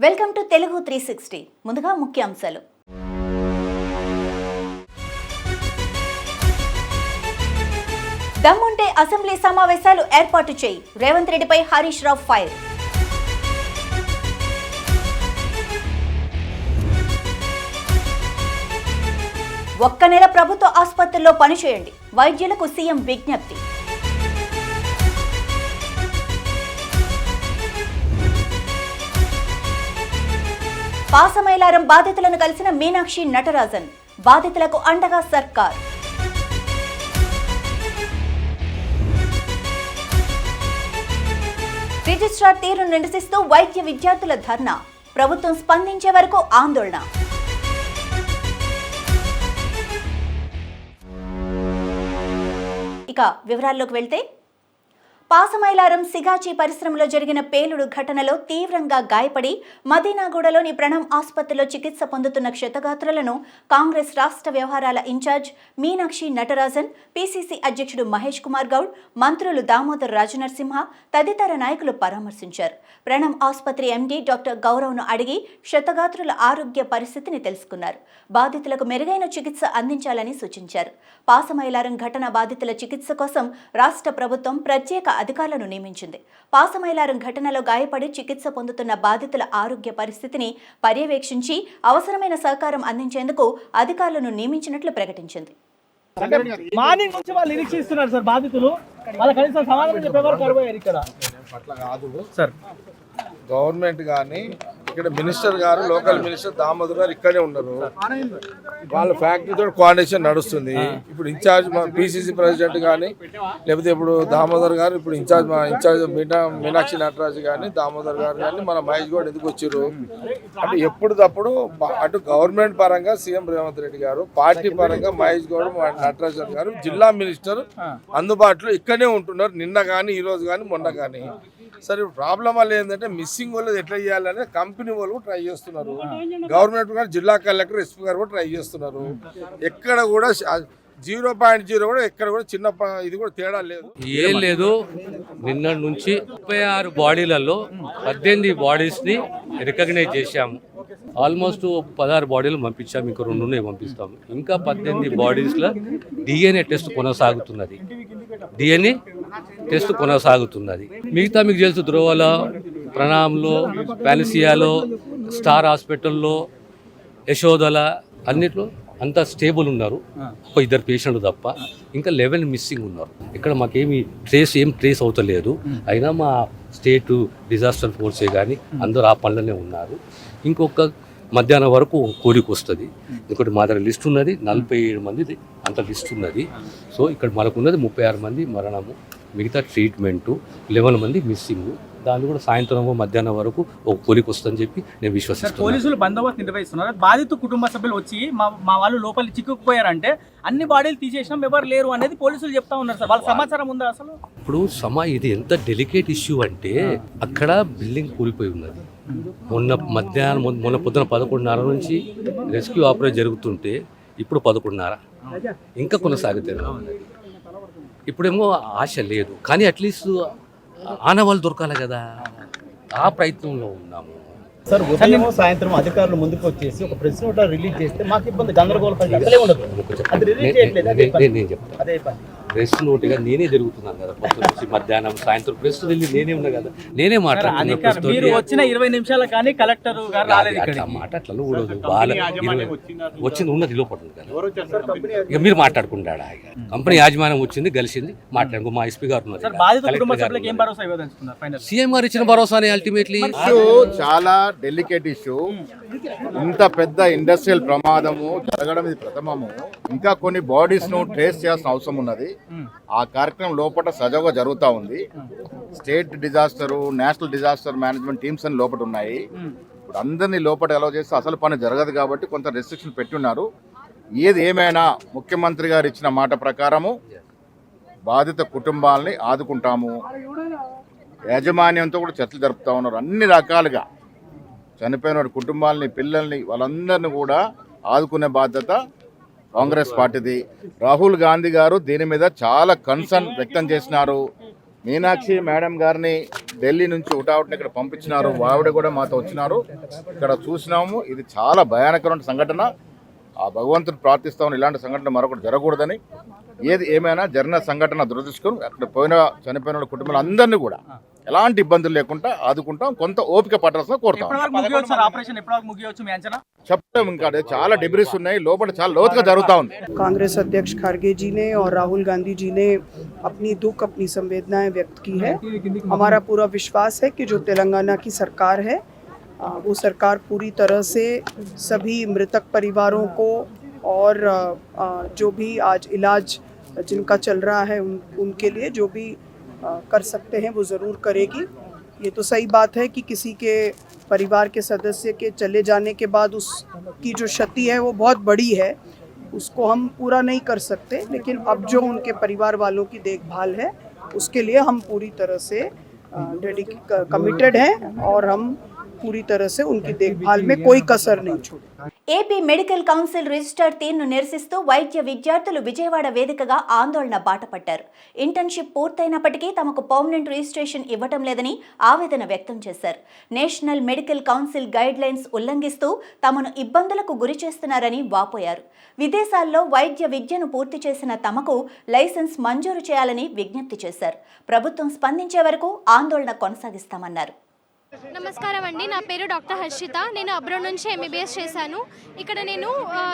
Welcome to Telugu 360. ముందుగా ముఖ్యాంశాలు. దమ్ముంటే అసెంబ్లీ సమావేశాలు ఏర్పాటు చేయి, రేవంత్ రెడ్డిపై హరీష్ రావు ఫైర్. ఒక్క నెల ప్రభుత్వ ఆసుపత్రుల్లో పనిచేయండి, వైద్యులకు సీఎం విజ్ఞప్తి. పాసమైలారం బాధితులను కలిసిన మీనాక్షి నటరాజన్, బాధితులకు అండగా సర్కార్. రిజిస్ట్రార్ తీరును నిరసిస్తూ వైద్య విద్యార్థుల ధర్నా, ప్రభుత్వం స్పందించే వరకు ఆందోళన. ఇక వివరాల్లోకి వెళ్తే, పాసమైలారం సిగాచి పరిశ్రమలో జరిగిన పేలుడు ఘటనలో తీవ్రంగా గాయపడి మదీనాగూడలోని ప్రణమ్ ఆసుపత్రిలో చికిత్స పొందుతున్న క్షతగాత్రులను కాంగ్రెస్ రాష్ట్ర వ్యవహారాల ఇన్ఛార్జ్ మీనాక్షి నటరాజన్, పీసీసీ అధ్యక్షుడు మహేష్ కుమార్ గౌడ్, మంత్రులు దామోదర్ రాజనరసింహ తదితర నాయకులు పరామర్శించారు. ప్రణమ్ ఆసుపత్రి ఎండీ డాక్టర్ గౌరవ్ను అడిగి క్షతగాత్రుల ఆరోగ్య పరిస్థితిని తెలుసుకున్నారు. బాధితులకు మెరుగైన చికిత్స అందించాలని సూచించారు. పాసమైలారం ఘటన బాధితుల చికిత్స కోసం రాష్ట్ర ప్రభుత్వం ప్రత్యేక అధికారులను నియమించింది. పాసమైలారం ఘటనలో గాయపడి చికిత్స పొందుతున్న బాధితుల ఆరోగ్య పరిస్థితిని పర్యవేక్షించి అవసరమైన సహకారం అందించేందుకు అధికారులను నియమించినట్లు ప్రకటించింది. మార్నింగ్ నుంచి వాళ్ళు నిరీక్షిస్తున్నారు సార్ బాధితులు. వాళ్ళ కనీసం సమాధానం చెప్పేవారు కరువయ్యారు ఇక్కడ. అట్లా కాదు సార్, గవర్నమెంట్ కానీ ఇక్కడ మినిస్టర్ గారు, లోకల్ మినిస్టర్ దామోదర్ గారు ఇక్కడే ఉన్నారు. వాళ్ళ ఫ్యాక్టరీతో కోఆర్డినేషన్ నడుస్తుంది. ఇప్పుడు ఇన్ఛార్జ్ పిసిసి ప్రెసిడెంట్ కానీ, లేకపోతే ఇప్పుడు దామోదర్ గారు, ఇప్పుడు ఇన్ఛార్జ్ మీనాక్షి నటరాజ్ కానీ, దామోదర్ గారు కానీ, మన మహేష్ గౌడ్ ఎందుకు వచ్చారు అంటే ఎప్పుడప్పుడు అటు గవర్నమెంట్ పరంగా సీఎం రేవంత్ రెడ్డి గారు, పార్టీ పరంగా మహేష్ గౌడ్, నటరాజన్ గారు, జిల్లా మినిస్టర్ అందుబాటులో ఇక్కడే ఉంటున్నారు. నిన్న కానీ, ఈ రోజు కానీ, మొన్న కానీ. సరే, ప్రాబ్లం వల్ల ఏంటంటే మిస్సింగ్ వాళ్ళు ఎట్లా చేయాలని కంపెనీ వాళ్ళు ట్రై చేస్తున్నారు. గవర్నమెంట్ గారు, జిల్లా కలెక్టర్, ఎస్పీ గారు కూడా ట్రై చేస్తున్నారు. ఎక్కడ కూడా 0.0 కూడా ఎక్కడ కూడా చిన్న ఇది కూడా తేడా లేదు, ఏం లేదు. నిన్న నుంచి 36 బాడీలలో 18 బాడీస్ని రికగ్నైజ్ చేశాము. ఆల్మోస్ట్ 16 బాడీలు పంపించాము, ఇంకా 2 పంపిస్తాము. ఇంకా 18 బాడీస్లో డిఎన్ఏ టెస్ట్ కొనసాగుతున్నది. మిగతా మీకు తెలుసు, ధ్రువలో, ప్రణామ్లో, పాలసియాలో, స్టార్ హాస్పిటల్లో, యశోదల అన్నిట్లో అంతా స్టేబుల్ ఉన్నారు. ఒక 2 పేషెంట్లు తప్ప ఇంకా 11 మిస్సింగ్ ఉన్నారు. ఇక్కడ మాకేమి ట్రేస్ అవుతలేదు. అయినా మా స్టేట్ డిజాస్టర్ ఫోర్సే కానీ అందరూ ఆ పనులనే ఉన్నారు. ఇంకొక మధ్యాహ్నం వరకు కోరిక వస్తుంది. ఇంకోటి మా దగ్గర లిస్ట్ ఉన్నది, 47 మంది అంత లిస్ట్ ఉన్నది. సో ఇక్కడ మనకున్నది 36 మంది మరణము, మిగతా ట్రీట్మెంటు, 11 మంది మిస్సింగ్. దాన్ని కూడా సాయంత్రం మధ్యాహ్నం వరకు ఒక కోరిక వస్తుందని చెప్పి నేను విశ్వసిస్తున్నాను. పోలీసులు బందోబస్తు నిర్వహిస్తున్నారు. బాధిత కుటుంబ సభ్యులు వచ్చి మా వాళ్ళు లోపలి చిక్కుకుపోయారంటే అన్ని బాడీలు తీసేసినాం, ఎవరు లేరు అనేది పోలీసులు చెప్తా ఉన్నారు సార్. వాళ్ళ సమాచారం ఉందా అసలు? ఇప్పుడు ఇది ఎంత డెలికేట్ ఇష్యూ అంటే, అక్కడ బిల్డింగ్ కూలిపోయి ఉన్నది. మొన్న పొద్దున 11:30 నుంచి రెస్క్యూ ఆపరేషన్ జరుగుతుంటే ఇప్పుడు 11:30 ఇంకా కొనసాగుతుంది. ఇప్పుడేమో ఆశ లేదు, కానీ అట్లీస్ట్ ఆనవాళ్ళు దొరకాలి కదా, ఆ ప్రయత్నంలో ఉన్నాము సార్. ఉదయం సాయంత్రం అధికారులు ముందుకు వచ్చేసి ఒక ప్రెస్ నోట్ రిలీజ్ చేస్తే మాకు ఇబ్బంది, గందరగోళం నేను చెప్తాను. ప్రెస్ నోట్గా నేనే జరుగుతున్నాను కదా, పొద్దున్న నుంచి మధ్యాహ్నం సాయంత్రం ప్రెస్ వెళ్ళి నేనే ఉన్నా కదా, నేనే మాట్లాడుతున్నాను. మీరు వచ్చిన 20 నిమిషాలు కానీ కలెక్టర్ గారు రాలేదు. అట్లా మాట అట్లా కూడదు. వచ్చింది ఉన్నది లోపల కదా, ఇక మీరు మాట్లాడుకుంటాడా? కంపెనీ యాజమాన్యం వచ్చింది, కలిసింది, మాట్లాడుకో. మా ఎస్పీ గారు ఉన్నారు, సీఎం గారు ఇచ్చిన భరోసానే అల్టిమేట్లీ. చాలా డెలికేట్ ఇష్యూ. ఇంత పెద్ద ఇండస్ట్రియల్ ప్రమాదము జరగడం ఇది ప్రథమము. ఇంకా కొన్ని బాడీస్ ను ట్రేస్ చేయాల్సిన అవసరం ఉన్నది. ఆ కార్యక్రమం లోపల సజావుగా జరుగుతూ ఉంది. State disaster, national disaster management teams అని లోపల ఉన్నాయి. ఇప్పుడు అందరినీ లోపల అలౌ చేస్తే అసలు పని జరగదు కాబట్టి కొంత రెస్ట్రిక్షన్ పెట్టున్నారు. ఏది ఏమైనా ముఖ్యమంత్రి గారు ఇచ్చిన మాట ప్రకారము బాధిత కుటుంబాలని ఆదుకుంటాము. యాజమాన్యంతో కూడా చర్చలు జరుపుతూ ఉన్నారు. అన్ని రకాలుగా చనిపోయిన కుటుంబాలని, పిల్లల్ని, వాళ్ళందరినీ కూడా ఆదుకునే బాధ్యత కాంగ్రెస్ పార్టీది. రాహుల్ గాంధీ గారు దీని మీద చాలా కన్సర్న్ వ్యక్తం చేసినారు. మీనాక్షి మేడం గారిని ఢిల్లీ నుంచి ఉటావుటిని ఇక్కడ పంపించినారు. ఆవిడ కూడా మాతో వచ్చినారు. ఇక్కడ చూసినాము. ఇది చాలా భయానకరమైన సంఘటన. ఆ భగవంతుని ప్రార్థిస్తామని ఇలాంటి సంఘటన మరొకటి జరగకూడదని. ఏది ఏమైనా జరిగిన సంఘటన దురదృష్టం. అక్కడ చనిపోయిన వాళ్ళ కుటుంబాలు అందరినీ కూడా ఎలాంటి ఇబ్బందులు లేకుండా ఆదుకుంటాం. కొంత ఓపిక పట్టాల్సిన కోరుతాం. ఎప్పటివరకు ముగియొచ్చు సార్ ఆపరేషన్? ఎప్పటివరకు ముగియొచ్చు మీ అంచనా? చెప్పలేము. ఇంకా చాలా డిబ్రీస్ ఉన్నాయి. లోపల చాలా లోతుగా జరుగుతూ ఉంది. कांग्रेस अध्यक्ष खड़गे जी ने और राहुल गांधी जी ने अपनी दुख, अपनी संवेदनाएं व्यक्त की है। हमारा पूरा विश्वास है कि जो तेलंगाना की सरकार है वो सरकार पूरी तरह से सभी मृतक परिवारों को और जो भी आज इलाज जिनका चल रहा है उनके लिए जो भी कर सकते हैं वो ज़रूर करेगी। ये तो सही बात है कि किसी के परिवार के सदस्य के चले जाने के बाद उसकी जो क्षति है वो बहुत बड़ी है, उसको हम पूरा नहीं कर सकते, लेकिन अब जो उनके परिवार वालों की देखभाल है उसके लिए हम पूरी तरह से कमिटेड हैं और हम पूरी तरह से उनकी देखभाल में कोई कसर नहीं छोड़े। ఏపీ మెడికల్ కౌన్సిల్ రిజిస్టర్ తీరును నిరసిస్తూ వైద్య విద్యార్థులు విజయవాడ వేదికగా ఆందోళన బాటపట్టారు. ఇంటర్న్షిప్ పూర్తయినప్పటికీ తమకు పర్మనెంట్ రిజిస్ట్రేషన్ ఇవ్వటం లేదని ఆవేదన వ్యక్తం చేశారు. National medical council guidelines ఉల్లంఘిస్తూ తమను ఇబ్బందులకు గురి చేస్తున్నారని వాపోయారు. విదేశాల్లో వైద్య విద్యను పూర్తి చేసిన తమకు లైసెన్స్ మంజూరు చేయాలని విజ్ఞప్తి చేశారు. ప్రభుత్వం స్పందించే వరకు ఆందోళన కొనసాగిస్తామన్నారు. నమస్కారం అండి, నా పేరు డాక్టర్ హర్షిత. నేను అబ్రాడ్ నుంచి ఎంబీబీఎస్ చేశాను. ఇక్కడ నేను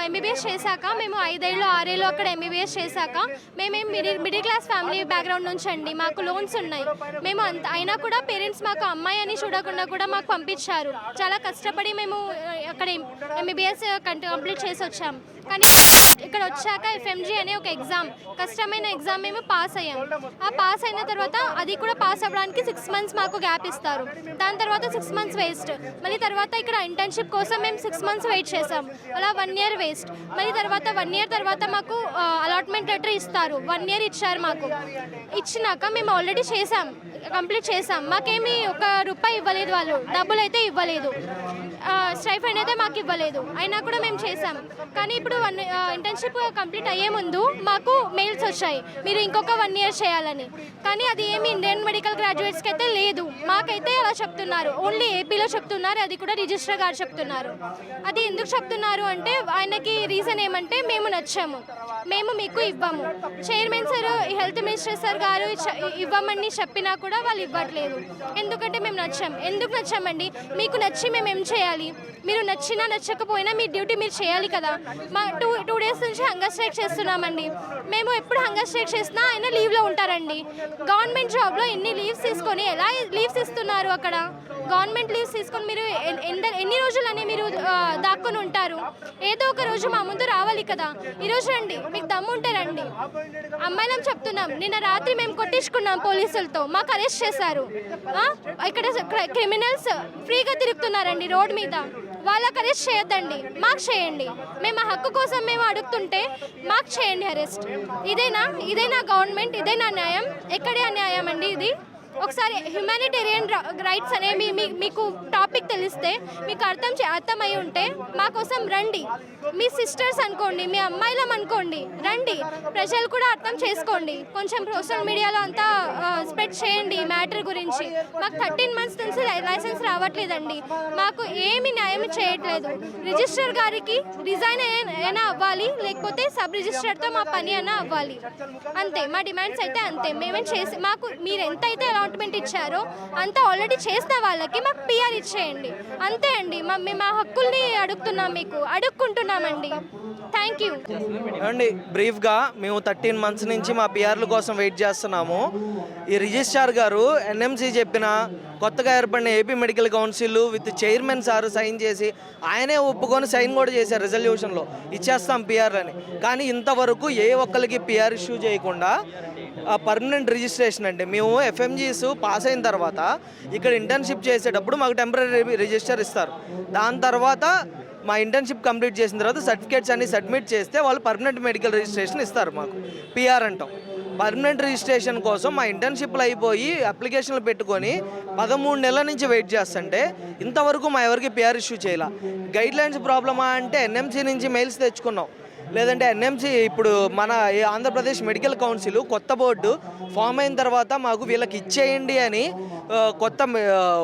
ఎంబీబీఎస్ చేశాక మేము 5 ఏళ్ళు 6 ఏళ్ళు అక్కడ ఎంబీబీఎస్ చేశాక మేమేం మిడిల్ క్లాస్ ఫ్యామిలీ బ్యాక్గ్రౌండ్ నుంచి అండి. మాకు లోన్స్ ఉన్నాయి. మేము అయినా కూడా పేరెంట్స్ మాకు అమ్మాయి అని చూడకుండా కూడా మాకు పంపించారు. చాలా కష్టపడి మేము అక్కడ ఎంబీబీఎస్ కంప్లీట్ చేసి వచ్చాము. కానీ ఇక్కడ వచ్చాక ఎఫ్ఎంజీ అనే ఒక ఎగ్జామ్, కష్టమైన ఎగ్జామ్ మేము పాస్ అయ్యాం. ఆ పాస్ అయిన తర్వాత అది కూడా పాస్ అవ్వడానికి 6 months మాకు గ్యాప్ ఇస్తారు. దాని తర్వాత 6 months వేస్ట్. మళ్ళీ తర్వాత ఇక్కడ ఇంటర్న్షిప్ కోసం మేము 6 months వెయిట్ చేసాం. అలా 1 year వేస్ట్. మళ్ళీ తర్వాత 1 year తర్వాత మాకు అలాట్మెంట్ లెటర్ ఇస్తారు. 1 year ఇచ్చారు మాకు. ఇచ్చినాక మేము ఆల్రెడీ చేసాం, కంప్లీట్ చేసాం. మాకేమీ ₹1 ఇవ్వలేదు. వాళ్ళు డబ్బులు అయితే ఇవ్వలేదు, స్టైఫండ్ అయితే మాకు ఇవ్వలేదు. అయినా కూడా మేము చేసాం. కానీ ఇప్పుడు ఇంటర్న్షిప్ కంప్లీట్ అయ్యే ముందు మాకు మెయిల్స్ వచ్చాయి, మీరు ఇంకొక 1 year చేయాలని. కానీ అది ఏమి ఇండియన్ మెడికల్ గ్రాడ్యుయేట్స్కి అయితే లేదు. మాకైతే అలా చెప్తున్నారు. ఓన్లీ ఏపీలో చెప్తున్నారు, అది కూడా రిజిస్ట్రార్ గారు చెప్తున్నారు. అది ఎందుకు చెప్తున్నారు అంటే ఆయనకి రీజన్ ఏమంటే మేము నచ్చాము, మేము మీకు ఇవ్వము. Chairman sir, health minister sir గారు ఇవ్వమని చెప్పినా కూడా వాళ్ళు ఇవ్వట్లేదు. ఎందుకంటే మేము నచ్చాం. ఎందుకు నచ్చామండి? మీకు నచ్చి మేము ఏం చేయాలి? మీరు నచ్చినా నచ్చకపోయినా మీ డ్యూటీ మీరు చేయాలి కదా. మా 2 days నుంచి హంగర్ స్ట్రైక్ చేస్తున్నామండి. మేము ఎప్పుడు హంగర్ స్ట్రైక్ చేసినా ఆయన లీవ్లో ఉంటారండి. గవర్నమెంట్ జాబ్లో ఎన్ని లీవ్స్ తీసుకొని ఎలా లీవ్స్ ఇస్తున్నారు? అక్కడ గవర్నమెంట్ లీవ్స్ తీసుకొని మీరు ఎన్ని రోజులని మీరు దాక్కుని ఉంటారు? ఏదో ఒక రోజు మా ముందు రావాలి కదా. ఈరోజు రండి, మీకు దమ్ము ఉంటే రండి. అమ్మాయిలం చెప్తున్నాం, నిన్న రాత్రి మేము కొట్టించుకున్నాం పోలీసులతో, మాకు అరెస్ట్ చేశారు. ఇక్కడ క్రిమినల్స్ ఫ్రీగా తిరుగుతున్నారండి రోడ్ మీద. వాళ్ళకి అరెస్ట్ చేయొద్దండి, మాకు చేయండి. మేము ఆ హక్కు కోసం మేము అడుగుతుంటే మాకు చేయండి అరెస్ట్. ఇదేనా గవర్నమెంట్? ఇదేనా న్యాయం? ఎక్కడే న్యాయం అండి ఇది? ఒకసారి హ్యుమానిటేరియన్ రైట్స్ అనేవి మీకు టాపిక్ తెలిస్తే, మీకు అర్థమై ఉంటే మా కోసం రండి. మీ సిస్టర్స్ అనుకోండి, మీ అమ్మాయిలం అనుకోండి, రండి. ప్రజలు కూడా అర్థం చేసుకోండి. కొంచెం సోషల్ మీడియాలో అంతా స్ప్రెడ్ చేయండి ఈ మ్యాటర్ గురించి. మాకు 13 months నుంచి లైసెన్స్ రావట్లేదండి. మాకు ఏమి న్యాయం చేయట్లేదు. రిజిస్టర్ గారికి రిజైన్ అయినా అవ్వాలి, లేకపోతే సబ్ రిజిస్టర్తో మా పని అయినా అవ్వాలి. అంతే మా డిమాండ్స్ అయితే అంతే. మేమేం చేసి మాకు మీరు ఎంత అయితే అలాట్మెంట్ ఇచ్చారో అంతా ఆల్రెడీ చేసిన వాళ్ళకి మాకు పిఆర్ ఇచ్చేయండి. అంతే అండి. మేము మా హక్కుల్ని అడుగుతున్నాం, మీకు అడుక్కుంటున్నామండి. థ్యాంక్ యూ అండి. బ్రీఫ్గా మేము 13 months నుంచి మా పిఆర్ల కోసం వెయిట్ చేస్తున్నాము. ఈ రిజిస్ట్రార్ గారు ఎన్ఎంసీ చెప్పిన కొత్తగా ఏర్పడిన AP medical council with chairman sir sign చేసి ఆయనే ఒప్పుకొని సైన్ కూడా చేశారు రెజల్యూషన్లో, ఇచ్చేస్తాం పిఆర్లని. కానీ ఇంతవరకు ఏ ఒక్కరికి పిఆర్ ఇష్యూ చేయకుండా పర్మనెంట్ రిజిస్ట్రేషన్ అంటే మేము ఎఫ్ఎంజీస్ పాస్ అయిన తర్వాత ఇక్కడ ఇంటర్న్షిప్ చేసేటప్పుడు మాకు టెంపరీ రిజిస్టర్ ఇస్తారు. దాని తర్వాత మా ఇంటర్న్షిప్ కంప్లీట్ చేసిన తర్వాత సర్టిఫికేట్స్ అన్ని సబ్మిట్ చేస్తే వాళ్ళు పర్మనెంట్ మెడికల్ రిజిస్ట్రేషన్ ఇస్తారు. మాకు పిఆర్ అంటాం. పర్మనెంట్ రిజిస్ట్రేషన్ కోసం మా ఇంటర్న్షిప్లు అయిపోయి అప్లికేషన్లు పెట్టుకొని 13 నెలల నుంచి వెయిట్ చేస్తుంటే ఇంతవరకు మా ఎవరికి పిఆర్ ఇష్యూ చేయాల. గైడ్ లైన్స్ ప్రాబ్లమా అంటే ఎన్ఎంసీ నుంచి మెయిల్స్ తెచ్చుకున్నాం. లేదంటే ఎన్ఎంసి ఇప్పుడు మన ఆంధ్రప్రదేశ్ మెడికల్ కౌన్సిల్ కొత్త బోర్డు ఫామ్ అయిన తర్వాత మాకు వీళ్ళకి ఇచ్చేయండి అని కొత్త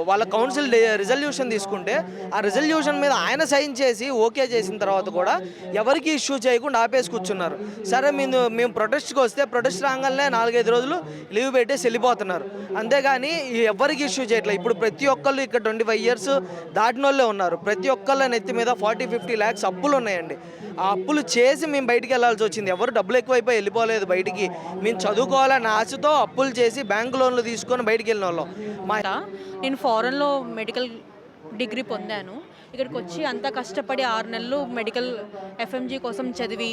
వాళ్ళ కౌన్సిల్ రిజల్యూషన్ తీసుకుంటే ఆ రిజల్యూషన్ మీద ఆయన సైన్ చేసి ఓకే చేసిన తర్వాత కూడా ఎవరికి ఇష్యూ చేయకుండా ఆపేసి కూర్చున్నారు. సరే మేము ప్రొటెస్ట్కి వస్తే ప్రొటెస్ట్ రాగానే 4-5 రోజులు లీవ్ పెట్టేసి వెళ్ళిపోతున్నారు. అంతేగాని ఎవరికి ఇష్యూ చేయట్లేదు. ఇప్పుడు ప్రతి ఒక్కళ్ళు ఇక్కడ 25 years దాటిన వాళ్ళే ఉన్నారు. ప్రతి ఒక్కళ్ళ నెత్తి మీద 40-50 lakhs అప్పులు ఉన్నాయండి. ఆ అప్పులు చేసి మేము బయటికి వెళ్ళాల్సి వచ్చింది. ఎవరు డబ్బులు ఎక్కువైపోయి వెళ్ళిపోలేదు బయటికి. మేము చదువుకోవాలని ఆశతో అప్పులు చేసి బ్యాంకు లోన్లు తీసుకొని బయటికి వెళ్ళిన వాళ్ళం. నేను ఫారెన్లో మెడికల్ డిగ్రీ పొందాను. ఇక్కడికి వచ్చి అంతా కష్టపడి 6 నెలలు మెడికల్ ఎఫ్ఎంజీ కోసం చదివి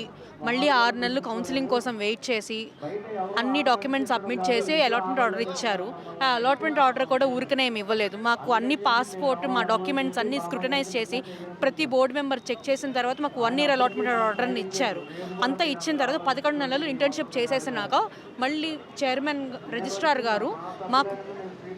మళ్ళీ 6 నెలలు కౌన్సిలింగ్ కోసం వెయిట్ చేసి అన్ని డాక్యుమెంట్స్ సబ్మిట్ చేసి అలాట్మెంట్ ఆర్డర్ ఇచ్చారు. ఆ అలాట్మెంట్ ఆర్డర్ కూడా ఊరికనే ఏమి ఇవ్వలేదు. మాకు అన్ని పాస్పోర్ట్ మా డాక్యుమెంట్స్ అన్ని స్క్రూటనైజ్ చేసి ప్రతి బోర్డు మెంబర్ చెక్ చేసిన తర్వాత మాకు 1 year అలాట్మెంట్ ఆర్డర్ని ఇచ్చారు. అంతా ఇచ్చిన తర్వాత 11 నెలలు ఇంటర్న్షిప్ చేసేసినాక మళ్ళీ చైర్మన్ రిజిస్ట్రార్ గారు మాకు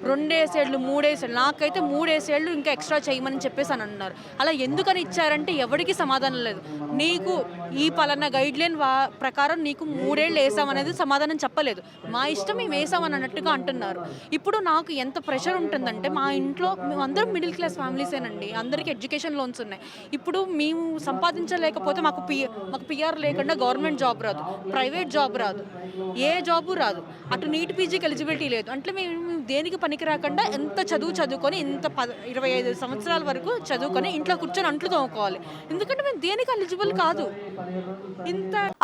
2 ఏళ్ళు 3 ఏళ్ళు నాకైతే 3 ఏళ్ళు ఇంకా ఎక్స్ట్రా చేయమని చెప్పేసి అని అన్నారు. అలా ఎందుకని ఇచ్చారంటే ఎవరికి సమాధానం లేదు. నీకు ఈ పలానా గైడ్లైన్ ప్రకారం నీకు 3 ఏళ్ళు వేసామనేది సమాధానం చెప్పలేదు. మా ఇష్టం మేము వేసామని అన్నట్టుగా అంటున్నారు. ఇప్పుడు నాకు ఎంత ప్రెషర్ ఉంటుందంటే మా ఇంట్లో మేము అందరం మిడిల్ క్లాస్ ఫ్యామిలీసేనండి. అందరికీ ఎడ్యుకేషన్ లోన్స్ ఉన్నాయి. ఇప్పుడు మేము సంపాదించలేకపోతే మాకు పిఆర్ లేకుండా గవర్నమెంట్ జాబ్ రాదు, ప్రైవేట్ జాబ్ రాదు, ఏ జాబు రాదు, అటు నీట్ పీజీకి ఎలిజిబిలిటీ లేదు. అంటే మేము దేనికి పనికి రాకుండా ఎంత చదువుకొని ఇంత 25 సంవత్సరాల వరకు చదువుకొని ఇంట్లో కూర్చొని అంట్లు తోముకోవాలి. ఎందుకంటే మేము దేనికి ఎలిజిబుల్ కాదు.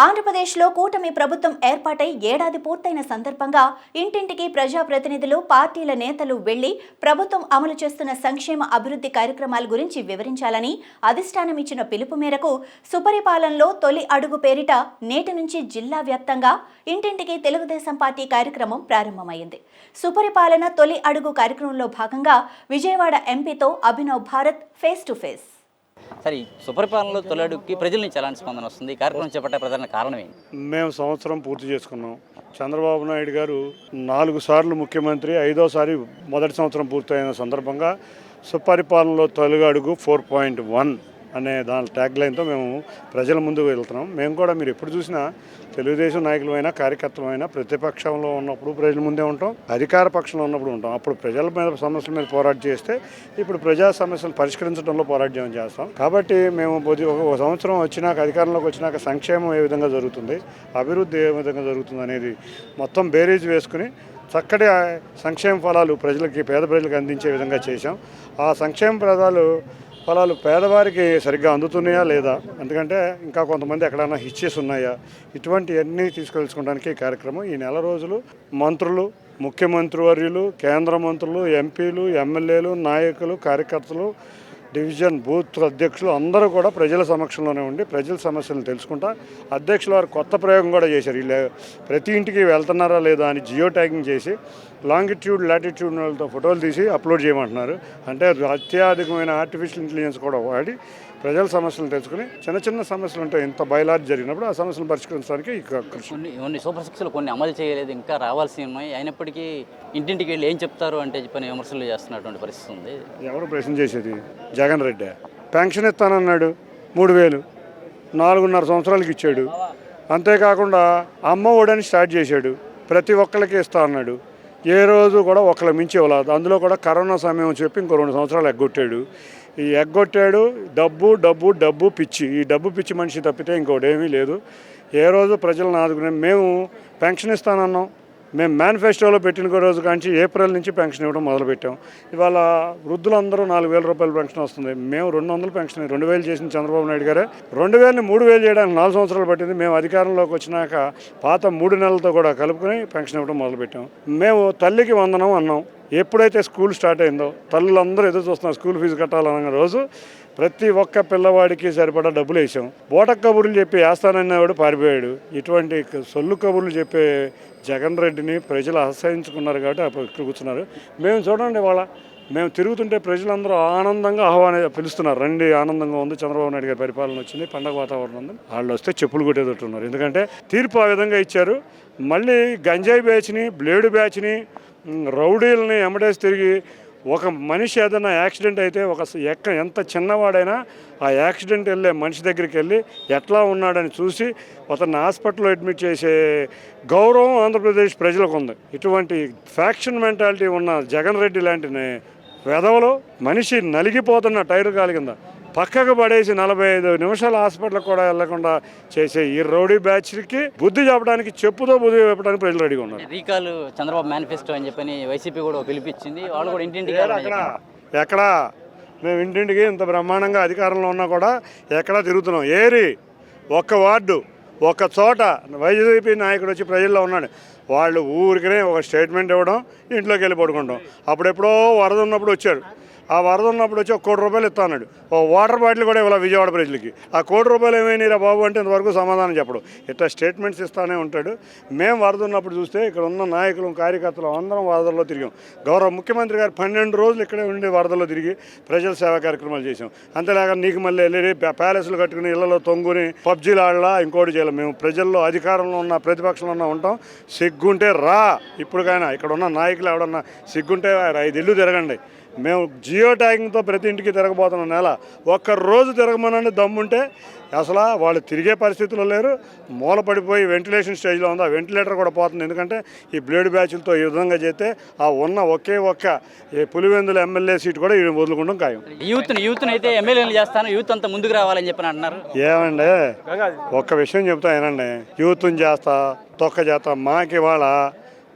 ఆంధ్రప్రదేశ్లో కూటమి ప్రభుత్వం ఏర్పాటై ఏడాది పూర్తయిన సందర్భంగా ఇంటింటికి ప్రజాప్రతినిధులు, పార్టీల నేతలు వెళ్లి ప్రభుత్వం అమలు చేస్తున్న సంక్షేమ అభివృద్ధి కార్యక్రమాల గురించి వివరించాలని అధిష్టానం ఇచ్చిన పిలుపు మేరకు సుపరిపాలనలో తొలి అడుగు పేరిట నేటి నుంచి జిల్లా వ్యాప్తంగా ఇంటింటికి తెలుగుదేశం పార్టీ కార్యక్రమం ప్రారంభమైంది. సుపరిపాలన తొలి అడుగు కార్యక్రమంలో భాగంగా విజయవాడ ఎంపీతో Abhinav Bharat face to face. సరే, సుపరిపాలనలో తొలి అడుగుకి ప్రజల నుంచి ఎలాంటి స్పందన వస్తుంది? ఈ కార్యక్రమం చేపట్టే ప్రధాన కారణం ఏంటి? మేము సంవత్సరం పూర్తి చేసుకున్నాం. చంద్రబాబు నాయుడు గారు 4 సార్లు ముఖ్యమంత్రి, 5వ సారి మొదటి సంవత్సరం పూర్తయిన సందర్భంగా సుపరిపాలనలో తొలి అడుగు 4.1 అనే దాని ట్యాగ్లైన్తో మేము ప్రజల ముందుకు వెళ్తున్నాం. మేము కూడా మీరు ఎప్పుడు చూసినా తెలుగుదేశం నాయకులమైనా కార్యకర్తలమైనా ప్రతిపక్షంలో ఉన్నప్పుడు ప్రజల ముందే ఉంటాం, అధికార పక్షంలో ఉన్నప్పుడు ఉంటాం. అప్పుడు ప్రజల మీద సమస్యల మీద పోరాటం చేస్తే ఇప్పుడు ప్రజా సమస్యలు పరిష్కరించడంలో పోరాటం చేస్తాం. కాబట్టి మేము ఒక సంవత్సరం వచ్చినాక, అధికారంలోకి వచ్చినాక సంక్షేమం ఏ విధంగా జరుగుతుంది, అభివృద్ధి ఏ విధంగా జరుగుతుంది అనేది మొత్తం బేరీజ్ వేసుకుని చక్కటి సంక్షేమ ఫలాలు ప్రజలకి, పేద ప్రజలకు అందించే విధంగా చేశాం. ఆ సంక్షేమ ఫలాలు పేదవారికి సరిగ్గా అందుతున్నాయా లేదా, ఎందుకంటే ఇంకా కొంతమంది ఎక్కడైనా హిచ్చేసి ఉన్నాయా, ఇటువంటివన్నీ తీసుకెళ్ళుకోవడానికి ఈ కార్యక్రమం. ఈ నెల రోజులు మంత్రులు, ముఖ్యమంత్రి వర్యులు, కేంద్ర మంత్రులు, ఎంపీలు, ఎమ్మెల్యేలు, నాయకులు, కార్యకర్తలు, డివిజన్ బూత్ అధ్యక్షులు అందరూ కూడా ప్రజల సమక్షంలోనే ఉండి ప్రజల సమస్యలను తెలుసుకుంటా. అధ్యక్షులు వారు కొత్త ప్రయోగం కూడా చేశారు. వీళ్ళు ప్రతి ఇంటికి వెళ్తున్నారా లేదా అని జియో ట్యాగింగ్ చేసి లాంగిట్యూడ్, లాటిట్యూడ్తో ఫోటోలు తీసి అప్లోడ్ చేయమంటున్నారు. అంటే అత్యాధికమైన ఆర్టిఫిషియల్ ఇంటెలిజెన్స్ కూడా వాడి ప్రజల సమస్యలను తెలుసుకుని చిన్న చిన్న సమస్యలు ఉంటాయి. ఇంత బయలార్జ్ జరిగినప్పుడు ఆ సమస్యలను పరిష్కరించడానికి కొన్ని సూపర్ సిక్స్లు కొన్ని అమలు చేయలేదు, ఇంకా రావాల్సి ఉన్నాయి. అయినప్పటికీ ఇంటింటికి వెళ్ళి ఏం చెప్తారు అంటే చెప్పని విమర్శలు చేస్తున్నటువంటి పరిస్థితి ఉంది. ఎవరు ప్రశ్న చేసేది? జగన్ రెడ్డి పెన్షన్ ఇస్తానన్నాడు 3,000, 4.5 సంవత్సరాలకి ఇచ్చాడు. అంతేకాకుండా అమ్మ ఒడని స్టార్ట్ చేశాడు, ప్రతి ఒక్కరికి ఇస్తా అన్నాడు. ఏ రోజు కూడా ఒకళ్ళ మించి ఇవ్వలేదు. అందులో కూడా కరోనా సమయం చెప్పి ఇంకో 2 సంవత్సరాలు ఎగ్గొట్టాడు. ఈ ఎగ్గొట్టాడు డబ్బు డబ్బు డబ్బు పిచ్చి. ఈ డబ్బు పిచ్చి మనిషి తప్పితే ఇంకోటి ఏమీ లేదు. ఏ రోజు ప్రజలను ఆదుకునే మేము పెన్షన్ ఇస్తానన్నాం. మేము మేనిఫెస్టోలో పెట్టిన రోజు కాంచి ఏప్రిల్ నుంచి పెన్షన్ ఇవ్వడం మొదలుపెట్టాం. ఇవాళ వృద్ధులందరూ 4,000 రూపాయల పెన్షన్ వస్తుంది. మేము 200 పెన్షన్ 2,000 చేసిన చంద్రబాబు నాయుడు గారే 2,000ని 3,000 చేయడానికి 4 సంవత్సరాలు పట్టింది. మేము అధికారంలోకి వచ్చినాక పాత 3 నెలలతో కూడా కలుపుకొని పెన్షన్ ఇవ్వడం మొదలుపెట్టాం. మేము తల్లికి వందనం అన్నాం. ఎప్పుడైతే స్కూల్ స్టార్ట్ అయిందో తల్లులందరూ ఎదురు చూస్తున్నారు స్కూల్ ఫీజు కట్టాలన్న రోజు. ప్రతి ఒక్క పిల్లవాడికి సరిపడా డబ్బులు వేసాం. బోటక్ కబుర్లు చెప్పి వేస్తానన్నవాడు పారిపోయాడు. ఇటువంటి సొల్లు కబుర్లు చెప్పే జగన్ రెడ్డిని ప్రజలు అసహించుకున్నారు కాబట్టి అప్పుడు కూర్చున్నారు. మేము చూడండి, వాళ్ళ మేము తిరుగుతుంటే ప్రజలందరూ ఆనందంగా పిలుస్తున్నారు, రండి ఆనందంగా ఉంది, చంద్రబాబు నాయుడు గారి పరిపాలన వచ్చింది, పండగ వాతావరణం ఉంది. వాళ్ళు వస్తే చెప్పులు కొట్టేటట్టున్నారు. ఎందుకంటే తీర్పు ఆ విధంగా ఇచ్చారు. మళ్ళీ గంజాయి బ్యాచ్ని, బ్లేడు బ్యాచ్ని, రౌడీలని ఎమ్మడేసి తిరిగి ఒక మనిషి ఏదైనా యాక్సిడెంట్ అయితే ఎంత చిన్నవాడైనా ఆ యాక్సిడెంట్ వెళ్ళే మనిషి దగ్గరికి వెళ్ళి ఎట్లా ఉన్నాడని చూసి అతన్ని హాస్పిటల్లో అడ్మిట్ చేసే గౌరవం ఆంధ్రప్రదేశ్ ప్రజలకు ఉంది. ఇటువంటి ఫ్యాక్షన్ మెంటాలిటీ ఉన్న జగన్ రెడ్డి లాంటి వెధవలో మనిషి నలిగిపోతున్న టైర్ కాలి కింద పక్కకు పడేసి 45 నిమిషాలు హాస్పిటల్ కూడా వెళ్లకుండా చేసే ఈ రౌడీ బ్యాచ్కి బుద్ధి చెప్పడానికి చెప్పుతో బుద్ధి చెప్పడానికి ప్రజలు రెడీగా ఉన్నారు. రీకాల్ చంద్రబాబు మేనిఫెస్టో అని చెప్పని వైసీపీ కూడా పిలిపించింది. వాళ్ళు కూడా ఇంటింటికి ఎక్కడా మేము ఇంటింటికి ఇంత బ్రహ్మాండంగా అధికారంలో ఉన్నా కూడా ఎక్కడా తిరుగుతున్నాం. ఒక్క వార్డు ఒక్క చోట వైసీపీ నాయకుడు వచ్చి ప్రజల్లో ఉన్నాడు. వాళ్ళు ఊరికనే ఒక స్టేట్మెంట్ ఇవ్వడం, ఇంట్లోకి వెళ్ళి పడుకుంటాం. అప్పుడెప్పుడో వరద ఉన్నప్పుడు వచ్చాడు. ఆ వరద ఉన్నప్పుడు వచ్చి 1 కోటి రూపాయలు ఇస్తా అన్నాడు. ఓ వాటర్ బాటిల్ కూడా ఇవ్వాలి విజయవాడ ప్రజలకి. ఆ 1 కోటి రూపాయలు ఏమైనా బాబు అంటే ఇంతవరకు సమాధానం చెప్పడు. ఇట్లా స్టేట్మెంట్స్ ఇస్తానే ఉంటాడు. మేము వరద ఉన్నప్పుడు చూస్తే ఇక్కడ ఉన్న నాయకులు కార్యకర్తలు అందరం వరదల్లో తిరిగాం. గౌరవ ముఖ్యమంత్రి గారు 12 రోజులు ఇక్కడే ఉండి వరదల్లో తిరిగి ప్రజల సేవా కార్యక్రమాలు చేసాం. అంతేలాగా నీకు మళ్ళీ వెళ్ళి ప్యాలెస్లు కట్టుకుని ఇళ్లలో తొంగుని పబ్జీలు ఆడలా ఇంకోటి చేయాలి. మేము ప్రజల్లో అధికారంలో ఉన్న ప్రతిపక్షంలో ఉన్న ఉంటాం. సిగ్గుంటే రా, ఇప్పటికైనా ఇక్కడ ఉన్న నాయకులు ఎవడన్నా సిగ్గుంటే 5 ఇళ్ళు తిరగండి. మేము జియో ట్యాగింగ్తో ప్రతి ఇంటికి తిరగబోతున్న నెల ఒక్కరోజు తిరగమనండి దమ్ముంటే. అసలు వాళ్ళు తిరిగే పరిస్థితుల్లో లేరు. మూల పడిపోయి వెంటిలేషన్ స్టేజ్లో ఉంది. ఆ వెంటిలేటర్ కూడా పోతుంది. ఎందుకంటే ఈ బ్లేడ్ బ్యాచ్లతో ఈ విధంగా చేస్తే ఆ ఉన్న ఒకే పులివెందుల ఎమ్మెల్యే సీట్ కూడా వదులుకుంటాం ఖాయం. యూత్ అయితే ఎమ్మెల్యేలు చేస్తాను, యూత్ అంతా ముందుకు రావాలని చెప్పి అంటున్నారు. ఏమండి ఒక్క విషయం చెప్తా ఏనండి, యూత్ని చేస్తా తొక్క చేస్తా. మాకు ఇవాళ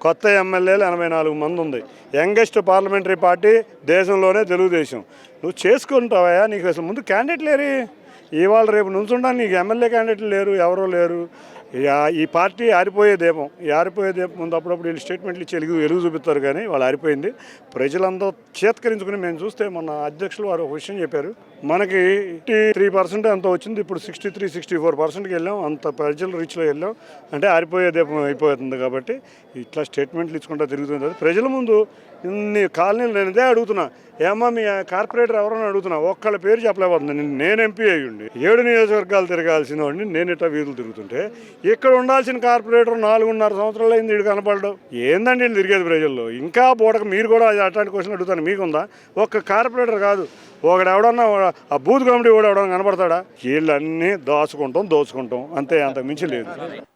కొత్త ఎమ్మెల్యేలు 84 మంది ఉంది. యంగెస్ట్ పార్లమెంటరీ పార్టీ దేశంలోనే తెలుగుదేశం. నువ్వు చేసుకుంటావా? నీకు అసలు ముందు క్యాండిడేట్ లేరు. ఇవాళ రేపు నుంచుండా నీకు ఎమ్మెల్యే క్యాండిడేట్లు లేరు, ఎవరో లేరు. ఈ పార్టీ ఆరిపోయే దీపం. ఈ ఆరిపోయే దీపం ముందు అప్పుడప్పుడు వీళ్ళు స్టేట్మెంట్లు ఇచ్చి వెలుగు చూపిస్తారు, కానీ వాళ్ళు ఆరిపోయింది. ప్రజలందరూ చేత్కరించుకుని మేము చూస్తే మొన్న అధ్యక్షులు వారు ఒక విషయం చెప్పారు. మనకి 83% అంత వచ్చింది, ఇప్పుడు 63-64%కి వెళ్ళాం. అంత ప్రజల రీచ్లో వెళ్ళాం. అంటే ఆరిపోయే దీపం అయిపోతుంది. కాబట్టి ఇట్లా స్టేట్మెంట్లు ఇచ్చుకుంటా తిరుగుతుంది. ప్రజల ముందు ఇన్ని కాలనీలు నేను ఇదే అడుగుతున్నా. ఏమా మీ కార్పొరేటర్ ఎవరైనా అడుగుతున్నా, ఒక్కళ్ళ పేరు చెప్పలేకపోతుంది. నేను ఎంపీ అయ్యుండి 7 నియోజకవర్గాలు తిరగాల్సిన వాడిని నేను ఇట్లా వీధులు తిరుగుతుంటే ఇక్కడ ఉండాల్సిన కార్పొరేటర్ 4.5 సంవత్సరాలు అయింది వీడు కనపడడం. ఏందండి వీళ్ళు తిరిగేది ప్రజల్లో? ఇంకా పూటకు మీరు కూడా అట్లాంటి క్వశ్చన్ అడుగుతాను. మీకుందా? ఒక్క కార్పొరేటర్ కాదు, ఒకడెవడన్నా ఆ బూత్ కమిటీ కూడా ఎవడన్నా కనపడతాడా? వీళ్ళన్నీ దోచుకుంటాం అంతే, అంతకు మించి లేదు.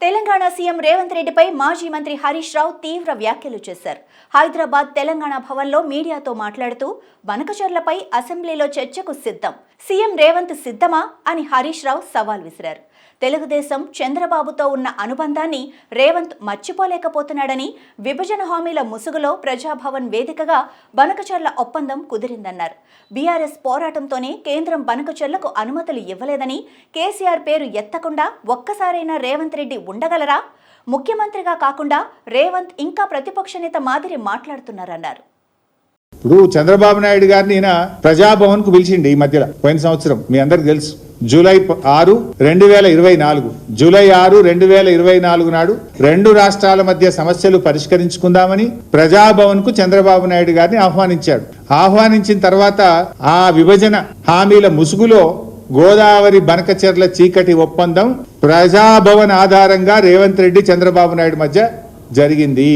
తెలంగాణ సీఎం రేవంత్ రెడ్డిపై మాజీ మంత్రి హరీష్ రావు తీవ్ర వ్యాఖ్యలు చేశారు. హైదరాబాద్ తెలంగాణ భవన్లో మీడియాతో మాట్లాడుతూ బనకచర్లపై అసెంబ్లీలో చర్చకు సిద్ధం, సీఎం రేవంత్ సిద్ధమా అని హరీష్ రావు సవాల్ విసిరారు. తెలుగుదేశం చంద్రబాబుతో ఉన్న అనుబంధాన్ని రేవంత్ మర్చిపోలేకపోతున్నాడని, విభజన హామీల ముసుగులో ప్రజాభవన్ వేదికగా బనకచర్ల ఒప్పందం కుదిరిందన్నారు. బీఆర్ఎస్ పోరాటంతోనే కేంద్రం బనకచర్లకు అనుమతులు ఇవ్వలేదని, కేసీఆర్ పేరు ఎత్తకుండా ఒక్కసారైనా రేవంత్ రెడ్డి ఉండగలరా? ముఖ్యమంత్రిగా కాకుండా రేవంత్ ఇంకా ప్రతిపక్ష నేత మాదిరి మాట్లాడుతున్నారన్నారు. ఇప్పుడు చంద్రబాబు నాయుడు గారిని ఈయన ప్రజాభవన్ కు పిలిచిండి ఈ మధ్యలో, పోయిన సంవత్సరం మీ అందరికి తెలుసు. జూలై 6, 2024 జూలై 6, 2024 నాడు 2 రాష్ట్రాల మధ్య సమస్యలు పరిష్కరించుకుందామని ప్రజాభవన్ కు చంద్రబాబు నాయుడు గారిని ఆహ్వానించాడు. ఆహ్వానించిన తర్వాత ఆ విభజన హామీల ముసుగులో గోదావరి బనకచెర్ల చీకటి ఒప్పందం ప్రజాభవన్ ఆధారంగా రేవంత్ రెడ్డి చంద్రబాబు నాయుడు మధ్య జరిగింది.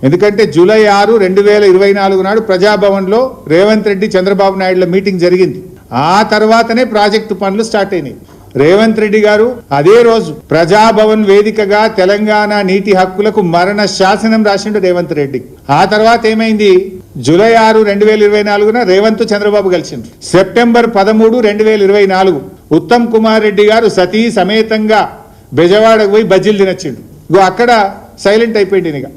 ఎందుకంటే జూలై 6, 2024 నాడు ప్రజాభవన్ లో రేవంత్ రెడ్డి చంద్రబాబు నాయుడుల మీటింగ్ జరిగింది. ఆ తర్వాతనే ప్రాజెక్టు పనులు స్టార్ట్ అయినాయి. రేవంత్ రెడ్డి గారు అదే రోజు ప్రజాభవన్ వేదికగా తెలంగాణ నీటి హక్కులకు మరణ శాసనం రాసిండు రేవంత్ రెడ్డి. ఆ తర్వాత ఏమైంది? జూలై 6, 2024 రేవంత్ చంద్రబాబు కలిసిండు. సెప్టెంబర్ 13, 2024 ఉత్తమ్ కుమార్ రెడ్డి గారు సతీ సమేతంగా బెజవాడకు పోయి బజ్జీలు తినొచ్చిండు. అక్కడ సైలెంట్ అయిపోయింది. ఇక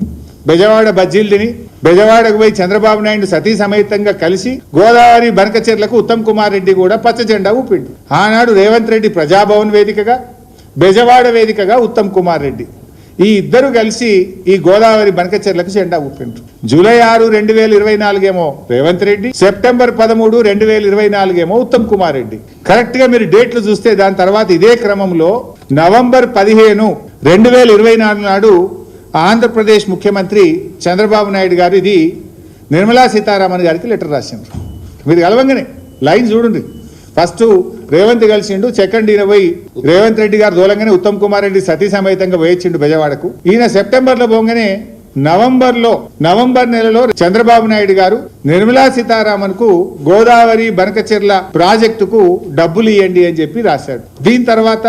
బెజవాడ బజ్జీలు తిని బెజవాడకు పోయి చంద్రబాబు నాయుడు సతీ సమేతంగా కలిసి గోదావరి బనకచెర్లకు ఉత్తమ్ కుమార్ రెడ్డి కూడా పచ్చ జెండా ఊపిండు. ఆనాడు రేవంత్ రెడ్డి ప్రజాభవన్ వేదికగా, బెజవాడ వేదికగా ఉత్తమ్ కుమార్ రెడ్డి ఈ ఇద్దరు కలిసి ఈ గోదావరి బనకచెర్లకు జెండా ఊపిండ్రు. జూలై 6, 2024 ఏమో రేవంత్ రెడ్డి, సెప్టెంబర్ 13, 2024 ఏమో ఉత్తమ్ కుమార్ రెడ్డి. కరెక్ట్ గా మీరు డేట్లు చూస్తే దాని తర్వాత ఇదే క్రమంలో నవంబర్ 15, 2024 నాడు ఆంధ్రప్రదేశ్ ముఖ్యమంత్రి చంద్రబాబు నాయుడు గారు ఇది నిర్మలా సీతారామన్ గారికి లెటర్ రాసిండ్రు. మీరు కలవంగానే లైన్ చూడండి. ఫస్ట్ రేవంత్ కలిసిండు, సెకండ్ ఈయన పోయి రేవంత్ రెడ్డి గారు దూలంగానే ఉత్తమ్ కుమార్ రెడ్డి సతీ సమేతంగా వేయించిండు బెజవాడకు. ఈయన సెప్టెంబర్ లో పోగానే నవంబర్ నెలలో చంద్రబాబు నాయుడు గారు నిర్మలా సీతారామన్ కు గోదావరి బనకచెర్ల ప్రాజెక్టుకు డబ్బులు ఇవ్వండి అని చెప్పి రాశాడు. దీని తర్వాత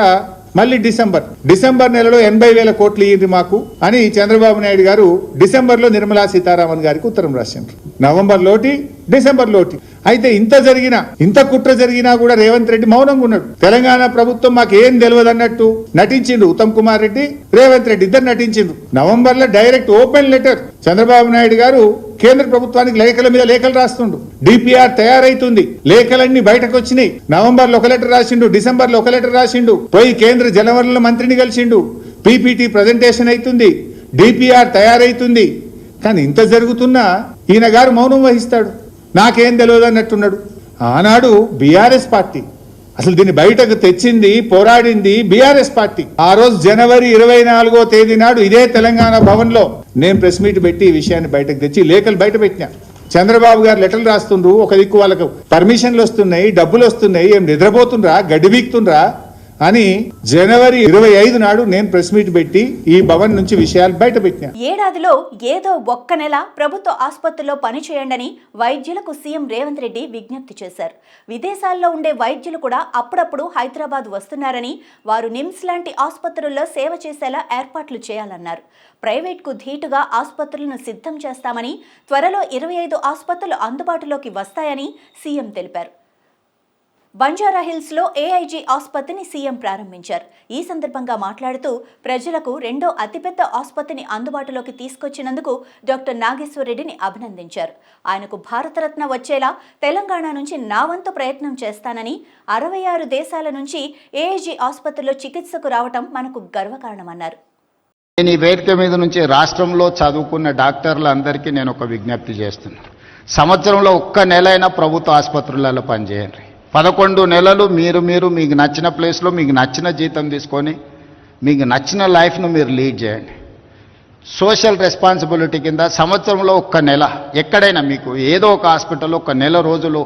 మళ్ళీ డిసెంబర్ నెలలో 80,000 కోట్లు ఇయ్యింది మాకు అని చంద్రబాబు నాయుడు గారు డిసెంబర్ లో నిర్మలా సీతారామన్ గారికి ఉత్తరం రాశారు. నవంబర్ లోటి, డిసెంబర్ లోటి. అయితే ఇంత కుట్ర జరిగినా కూడా రేవంత్ రెడ్డి మౌనంగా ఉన్నాడు. తెలంగాణ ప్రభుత్వం మాకు ఏం తెలియదు అన్నట్టు నటించిండు. ఉత్తమ్ కుమార్ రెడ్డి, రేవంత్ రెడ్డి ఇద్దరు నటించిండు. నవంబర్ లో direct open letter Chandrababu Naidu గారు కేంద్ర ప్రభుత్వానికి లేఖల మీద లేఖలు రాస్తుండు. డిపిఆర్ తయారైతుంది, లేఖలన్నీ బయటకు వచ్చినాయి. నవంబర్ లో ఒక లెటర్ రాసిండు, డిసెంబర్ లో ఒక లెటర్ రాసిండు, పోయి కేంద్ర జలవనరుల మంత్రిని కలిసిండు. పీపీటీ ప్రజెంటేషన్ అవుతుంది, డిపిఆర్ తయారైతుంది. కానీ ఇంత జరుగుతున్నా ఈయన గారు మౌనం వహిస్తాడు, నాకేం తెలియదు అన్నట్టున్నాడు. ఆనాడు బీఆర్ఎస్ పార్టీ అసలు దీన్ని బయటకు తెచ్చింది, పోరాడింది బీఆర్ఎస్ పార్టీ. ఆ రోజు జనవరి 24వ తేదీ నాడు ఇదే తెలంగాణ భవన్ లో నేను ప్రెస్ మీట్ పెట్టి ఈ విషయాన్ని బయటకు తెచ్చి లేఖలు బయట పెట్టినా. చంద్రబాబు గారు లెటర్లు రాస్తుండ్రు, ఒక దిక్కు వాళ్ళకు పర్మిషన్లు వస్తున్నాయి, డబ్బులు వస్తున్నాయి, ఏం నిద్రపోతుండ్రా, గడ్డి బీక్తుండ్రా అని జనవరి 25 నాడు నేను ప్రెస్ మీట్ పెట్టి ఈ భవన్ నుంచి విషయాలు బయట పెట్టినా. ఏడాదిలో ఏదో ఒక్క నెల ప్రభుత్వ ఆసుపత్రుల్లో పనిచేయండని వైద్యులకు సీఎం రేవంత్ రెడ్డి విజ్ఞప్తి చేశారు. విదేశాల్లో ఉండే వైద్యులు కూడా అప్పుడప్పుడు హైదరాబాద్ వస్తున్నారని, వారు నిమ్స్ లాంటి ఆసుపత్రుల్లో సేవ చేసేలా ఏర్పాట్లు చేయాలన్నారు. ప్రైవేట్కు ధీటుగా ఆసుపత్రులను సిద్ధం చేస్తామని, త్వరలో 25 ఆసుపత్రులు అందుబాటులోకి వస్తాయని సీఎం తెలిపారు. బంజారాహిల్స్లో ఏఐజీ ఆసుపత్రిని సీఎం ప్రారంభించారు. ఈ సందర్భంగా మాట్లాడుతూ ప్రజలకు రెండో అతిపెద్ద ఆసుపత్రిని అందుబాటులోకి తీసుకొచ్చినందుకు డాక్టర్ నాగేశ్వర్ రెడ్డిని అభినందించారు. ఆయనకు భారతరత్న వచ్చేలా తెలంగాణ నుంచి నా వంతు ప్రయత్నం చేస్తానని, 66 దేశాల నుంచి ఏఐజీ ఆసుపత్రిలో చికిత్సకు రావటం మనకు గర్వకారణమన్నారు. నేను ఈ వేదిక మీద నుంచి రాష్ట్రంలో చదువుకున్న డాక్టర్లందరికీ నేను ఒక విజ్ఞప్తి చేస్తున్నాను. సంవత్సరంలో ఒక్క నెల అయినా ప్రభుత్వ ఆసుపత్రులలో పనిచేయండి. 11 నెలలు మీరు మీకు నచ్చిన ప్లేస్లో మీకు నచ్చిన జీతం తీసుకొని మీకు నచ్చిన లైఫ్ను మీరు లీడ్ చేయండి. సోషల్ రెస్పాన్సిబిలిటీ కింద సంవత్సరంలో ఒక్క నెల ఎక్కడైనా మీకు ఏదో ఒక హాస్పిటల్లో ఒక నెల రోజులు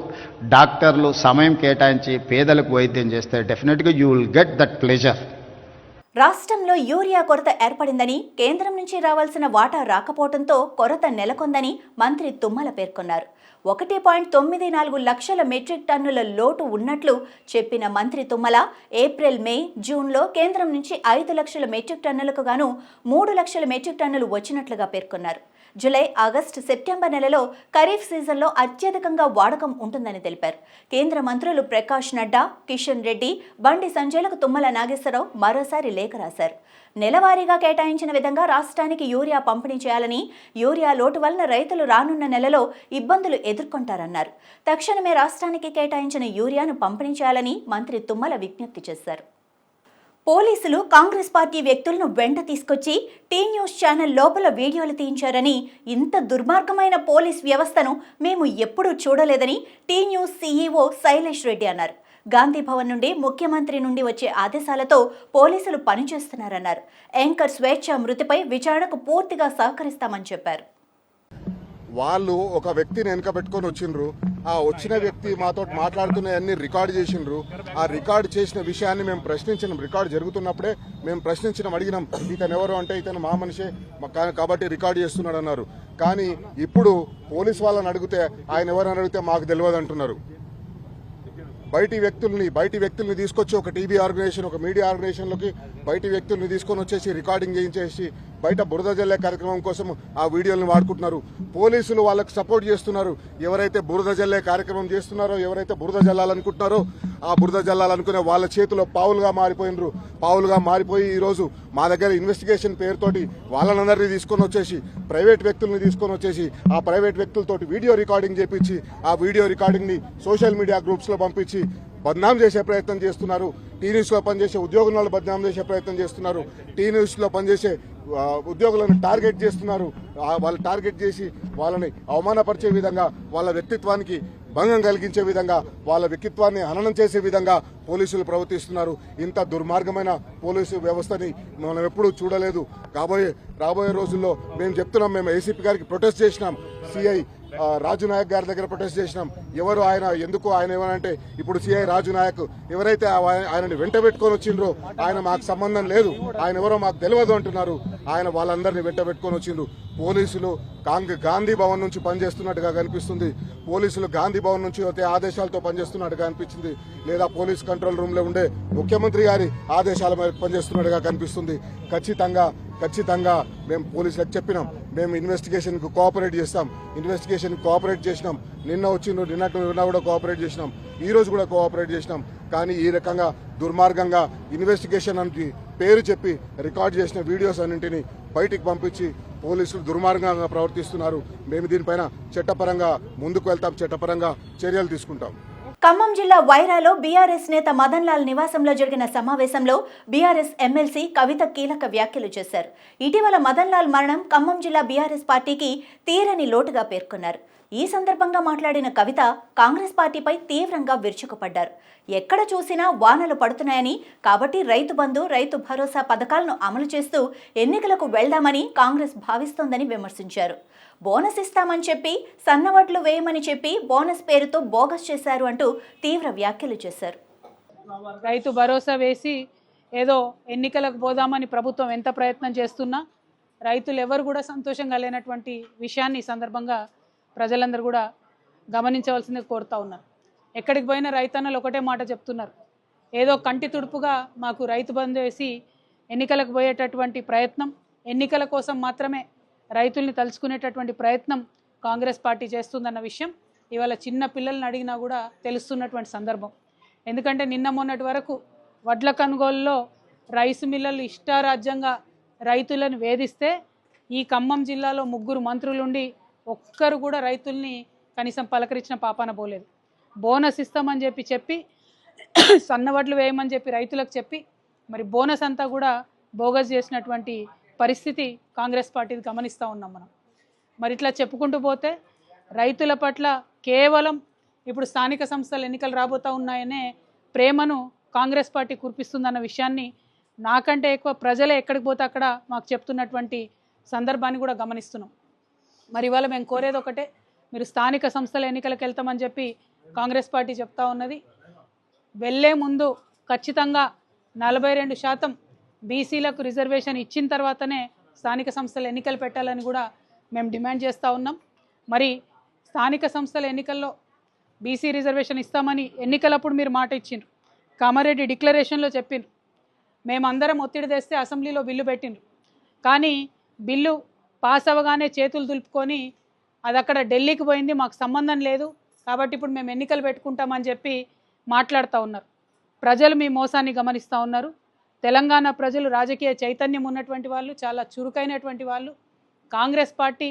డాక్టర్లు సమయం కేటాయించి పేదలకు వైద్యం చేస్తే డెఫినెట్గా you will get that pleasure. రాష్ట్రంలో యూరియా కొరత ఏర్పడిందని, కేంద్రం నుంచి రావాల్సిన వాటా రాకపోవడంతో కొరత నెలకొందని మంత్రి తుమ్మల పేర్కొన్నారు. 1.94 లక్షల మెట్రిక్ టన్నుల లోటు ఉన్నట్లు చెప్పిన మంత్రి తుమ్మల ఏప్రిల్, మే, జూన్లో కేంద్రం నుంచి 5 లక్షల మెట్రిక్ టన్నులకు గాను 3 లక్షల మెట్రిక్ టన్నులు వచ్చినట్లుగా పేర్కొన్నారు. జూలై, ఆగస్టు, సెప్టెంబర్ నెలలో ఖరీఫ్ సీజన్లో అత్యధికంగా వాడకం ఉంటుందని తెలిపారు. కేంద్ర మంత్రులు ప్రకాష్ నడ్డా, కిషన్ రెడ్డి, బండి సంజయ్లకు తుమ్మల నాగేశ్వరరావు మరోసారి లేఖ రాశారు. నెలవారీగా కేటాయించిన విధంగా రాష్ట్రానికి యూరియా పంపిణీ చేయాలని, యూరియా లోటు వలన రైతులు రానున్న నెలలో ఇబ్బందులు ఎదుర్కొంటారన్నారు. తక్షణమే రాష్ట్రానికి కేటాయించిన యూరియాను పంపిణీ చేయాలని మంత్రి తుమ్మల విజ్ఞప్తి చేశారు. పోలీసులు కాంగ్రెస్ పార్టీ వ్యక్తులను వెంట తీసుకొచ్చి టీ న్యూస్ ఛానల్ లోపల వీడియోలు తీయించారని, ఇంత దుర్మార్గమైన పోలీస్ వ్యవస్థను మేము ఎప్పుడూ చూడలేదని T news CEO Shailesh Reddy అన్నారు. గాంధీ భవన్ నుండి ముఖ్యమంత్రి నుండి వచ్చే ఆదేశాలతో పోలీసులు పనిచేస్తున్నారన్నారు. యాంకర్ స్వేచ్ఛ మృతిపై విచారణకు పూర్తిగా సహకరిస్తామని చెప్పారు. వాళ్ళు ఒక వ్యక్తిని వెనక పెట్టుకొని వచ్చిండ్రు. ఆ వచ్చిన వ్యక్తి మాతో మాట్లాడుతున్నవన్నీ రికార్డు చేసిండ్రు. ఆ రికార్డు చేసిన విషయాన్ని మేము ప్రశ్నించినాం. రికార్డు జరుగుతున్నప్పుడే మేము ప్రశ్నించడం, అడిగినాం ఇతను ఎవరు అంటే ఇతను మా మనిషే కాబట్టి రికార్డు చేస్తున్నాడు అన్నారు. కానీ ఇప్పుడు పోలీసు వాళ్ళని అడిగితే ఆయన ఎవరని అడిగితే మాకు తెలియదు అంటున్నారు. బయటి వ్యక్తుల్ని తీసుకొచ్చి ఒక టీవీ ఆర్గనైజేషన్, ఒక మీడియా ఆర్గనైజేషన్లోకి బయటి వ్యక్తుల్ని తీసుకొని వచ్చేసి రికార్డింగ్ చేయించేసి బయట బురద జల్లే కార్యక్రమం కోసం ఆ వీడియోలను వాడుకుంటున్నారు. పోలీసులు వాళ్ళకు సపోర్ట్ చేస్తున్నారు. ఎవరైతే బురద జల్లే కార్యక్రమం చేస్తున్నారో, ఎవరైతే బురద జల్లాలనుకుంటున్నారో ఆ బురద జల్లాలనుకునే వాళ్ళ చేతిలో పావులుగా మారిపోయి ఈరోజు మా దగ్గర ఇన్వెస్టిగేషన్ పేరుతోటి వాళ్ళనందరినీ తీసుకొని వచ్చేసి ప్రైవేట్ వ్యక్తుల్ని తీసుకొని వచ్చేసి ఆ ప్రైవేట్ వ్యక్తులతోటి వీడియో రికార్డింగ్ చేపించి ఆ వీడియో రికార్డింగ్ని సోషల్ మీడియా గ్రూప్స్లో పంపించి బద్నాం చేసే ప్రయత్నం చేస్తున్నారు. టీ న్యూస్లో పనిచేసే ఉద్యోగులను బద్నాం చేసే ప్రయత్నం చేస్తున్నారు. టీ న్యూస్లో పనిచేసే ఉద్యోగులను టార్గెట్ చేస్తున్నారు. వాళ్ళు టార్గెట్ చేసి వాళ్ళని అవమానపరిచే విధంగా, వాళ్ళ వ్యక్తిత్వానికి భంగం కలిగించే విధంగా, వాళ్ళ వ్యక్తిత్వాన్ని హననం చేసే విధంగా పోలీసులు ప్రవర్తిస్తున్నారు. ఇంత దుర్మార్గమైన పోలీసు వ్యవస్థని మనం ఎప్పుడూ చూడలేదు. రాబోయే రోజుల్లో మేము చెప్తున్నాం, మేము ఏసీపీ గారికి ప్రొటెస్ట్ చేసినాం. సిఐ రాజు నాయక్ గారి దగ్గర ప్రొటెస్ట్ చేసినాం. ఎవరు ఆయన, ఎందుకు ఆయన ఏమనంటే ఇప్పుడు సిఐ రాజు నాయక్ ఎవరైతే ఆయనని వెంట పెట్టుకొని వచ్చిండ్రో ఆయన మాకు సంబంధం లేదు, ఆయన ఎవరో మాకు తెలియదు అంటున్నారు. ఆయన వాళ్ళందరినీ వెంట పెట్టుకొని వచ్చిండ్రు. పోలీసులు గాంధీ భవన్ నుంచి పనిచేస్తున్నట్టుగా కనిపిస్తుంది. పోలీసులు గాంధీ భవన్ నుంచి వచ్చే ఆదేశాలతో పనిచేస్తున్నట్టుగా అనిపించింది, లేదా పోలీస్ కంట్రోల్ రూమ్ లో ఉండే ముఖ్యమంత్రి గారి ఆదేశాల మీద పనిచేస్తున్నట్టుగా కనిపిస్తుంది. ఖచ్చితంగా మేము పోలీసులకు చెప్పినాం, మేము ఇన్వెస్టిగేషన్ కు కోఆపరేట్ చేస్తాం. ఇన్వెస్టిగేషన్ కోఆపరేట్ చేసినాం. నిన్న కూడా కోఆపరేట్ చేసినాం, ఈ రోజు కూడా కోఆపరేట్ చేసినాం. కానీ ఈ రకంగా దుర్మార్గంగా ఇన్వెస్టిగేషన్ అని పేరు చెప్పి రికార్డ్ చేసిన వీడియోస్ అన్నింటినీ బయటికి పంపించి పోలీసులు దుర్మార్గంగా ప్రవర్తిస్తున్నారు. మేము దీనిపైన చట్టపరంగా ముందుకు వెళ్తాం, చట్టపరంగా చర్యలు తీసుకుంటాం. ఖమ్మం జిల్లా వైరాలో బీఆర్ఎస్ నేత మదన్ లాల్ నివాసంలో జరిగిన సమావేశంలో బీఆర్ఎస్ ఎమ్మెల్సీ కవిత కీలక వ్యాఖ్యలు చేశారు. ఇటీవల మదన్ లాల్ మరణం ఖమ్మం జిల్లా బీఆర్ఎస్ పార్టీకి తీరని లోటుగా పేర్కొన్నారు. ఈ సందర్భంగా మాట్లాడిన కవిత కాంగ్రెస్ పార్టీపై తీవ్రంగా విరుచుకుపడ్డారు. ఎక్కడ చూసినా వానలు పడుతున్నాయని, కాబట్టి రైతు బంధు, రైతు భరోసా పథకాలను అమలు చేస్తూ ఎన్నికలకు వెళ్దామని కాంగ్రెస్ భావిస్తోందని విమర్శించారు. బోనస్ ఇస్తామని చెప్పి, సన్నవడ్లు వేయమని చెప్పి బోనస్ పేరుతో బోగస్ చేశారు అంటూ తీవ్ర వ్యాఖ్యలు చేశారు. రైతు భరోసా వేసి ఏదో ఎన్నికలకు పోదామని ప్రభుత్వం ఎంత ప్రయత్నం చేస్తున్నా రైతులు ఎవరు కూడా సంతోషంగా లేనటువంటి విషయాన్ని ఈ సందర్భంగా ప్రజలందరూ కూడా గమనించవలసిందిగా కోరుతా ఉన్నారు. ఎక్కడికి పోయినా రైతన్నలు ఒకటే మాట చెప్తున్నారు, ఏదో కంటి తుడుపుగా మాకు రైతు బంధు వేసి ఎన్నికలకు పోయేటటువంటి ప్రయత్నం, ఎన్నికల కోసం మాత్రమే రైతుల్ని తలుచుకునేటటువంటి ప్రయత్నం కాంగ్రెస్ పార్టీ చేస్తుందన్న విషయం ఇవాళ చిన్న పిల్లల్ని అడిగినా కూడా తెలుస్తున్నటువంటి సందర్భం. ఎందుకంటే నిన్న మొన్నటి వరకు వడ్ల కొనుగోలులో రైసు మిల్లలు ఇష్టారాజ్యంగా రైతులను వేధిస్తే ఈ ఖమ్మం జిల్లాలో 3 మంత్రులుండి ఒక్కరు కూడా రైతుల్ని కనీసం పలకరించిన పాపాన పోలేదు. బోనస్ ఇస్తామని చెప్పి సన్నవడ్లు వేయమని చెప్పి రైతులకు చెప్పి మరి బోనస్ అంతా కూడా బోగస్ చేసినటువంటి పరిస్థితి కాంగ్రెస్ పార్టీది గమనిస్తూ ఉన్నాం మనం. మరి ఇట్లా చెప్పుకుంటూ పోతే రైతుల పట్ల కేవలం ఇప్పుడు స్థానిక సంస్థల ఎన్నికలు రాబోతూ ఉన్నాయనే ప్రేమను కాంగ్రెస్ పార్టీ కురిపిస్తుందన్న విషయాన్ని నాకంటే ఎక్కువ ప్రజలే ఎక్కడికి పోతే అక్కడ మాకు చెప్తున్నటువంటి సందర్భాన్ని కూడా గమనిస్తున్నాం. మరి ఇవాళ మేము కోరేది ఒకటే, మీరు స్థానిక సంస్థల ఎన్నికలకు వెళ్తామని చెప్పి కాంగ్రెస్ పార్టీ చెప్తా ఉన్నది. వెళ్ళే ముందు ఖచ్చితంగా 42% బీసీలకు రిజర్వేషన్ ఇచ్చిన తర్వాతనే స్థానిక సంస్థల ఎన్నికలు పెట్టాలని కూడా మేము డిమాండ్ చేస్తూ ఉన్నాం. మరి స్థానిక సంస్థల ఎన్నికల్లో బీసీ రిజర్వేషన్ ఇస్తామని ఎన్నికలప్పుడు మీరు మాట ఇచ్చిండ్రు, కామారెడ్డి డిక్లరేషన్లో చెప్పిండ్రు, మేమందరం ఒత్తిడి తెస్తే అసెంబ్లీలో బిల్లు పెట్టిండ్రు. కానీ బిల్లు పాస్ అవ్వగానే చేతులు దులుపుకొని అది అక్కడ ఢిల్లీకి పోయింది, మాకు సంబంధం లేదు, కాబట్టి ఇప్పుడు మేము ఎన్నికలు పెట్టుకుంటామని చెప్పి మాట్లాడుతూ ఉన్నారు. ప్రజలు మీ మోసాన్ని గమనిస్తూ ఉన్నారు. తెలంగాణ ప్రజలు రాజకీయ చైతన్యం ఉన్నటువంటి వాళ్ళు, చాలా చురుకైనటువంటి వాళ్ళు. కాంగ్రెస్ పార్టీ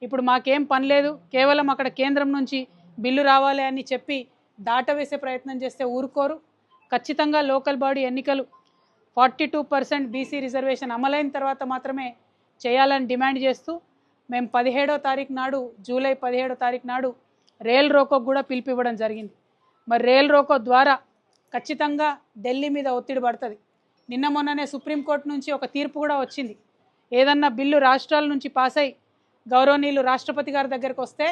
ఇప్పుడు మాకేం పని లేదు, కేవలం అక్కడ కేంద్రం నుంచి బిల్లు రావాలి అని చెప్పి దాటవేసే ప్రయత్నం చేస్తే ఊరుకోరు. ఖచ్చితంగా లోకల్ బాడీ ఎన్నికలు 42% బీసీ రిజర్వేషన్ అమలైన తర్వాత మాత్రమే చేయాలని డిమాండ్ చేస్తూ మేము 17వ తారీఖు నాడు, జూలై 17వ తారీఖు నాడు రైల్ రోకోకు కూడా పిలిపివ్వడం జరిగింది. మరి రైల్ రోకో ద్వారా ఖచ్చితంగా ఢిల్లీ మీద ఒత్తిడి పడుతుంది. నిన్న మొన్ననే సుప్రీంకోర్టు నుంచి ఒక తీర్పు కూడా వచ్చింది. ఏదన్నా బిల్లు రాష్ట్రాల నుంచి పాస్ అయి గౌరవనీయులు రాష్ట్రపతి గారి దగ్గరికి వస్తే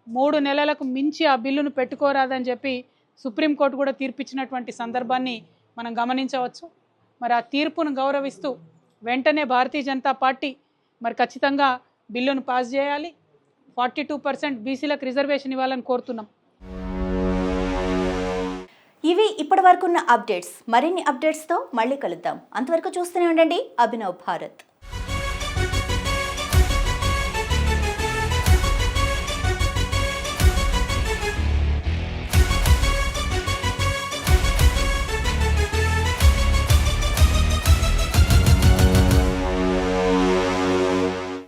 3 నెలలకు మించి ఆ బిల్లును పెట్టుకోరాదని చెప్పి సుప్రీంకోర్టు కూడా తీర్పిచ్చినటువంటి సందర్భాన్ని మనం గమనించవచ్చు. మరి ఆ తీర్పును గౌరవిస్తూ వెంటనే భారతీయ జనతా పార్టీ మరి ఖచ్చితంగా బిల్లును పాస్ చేయాలి. 42% బీసీలకు రిజర్వేషన్ ఇవ్వాలని కోరుతున్నాం. ఇవి ఇప్పటి వరకున్న అప్డేట్స్. మరిన్ని అప్డేట్స్తో మళ్ళీ కలుద్దాం. అంతవరకు చూస్తూనే ఉండండి అభినవ్ భారత్.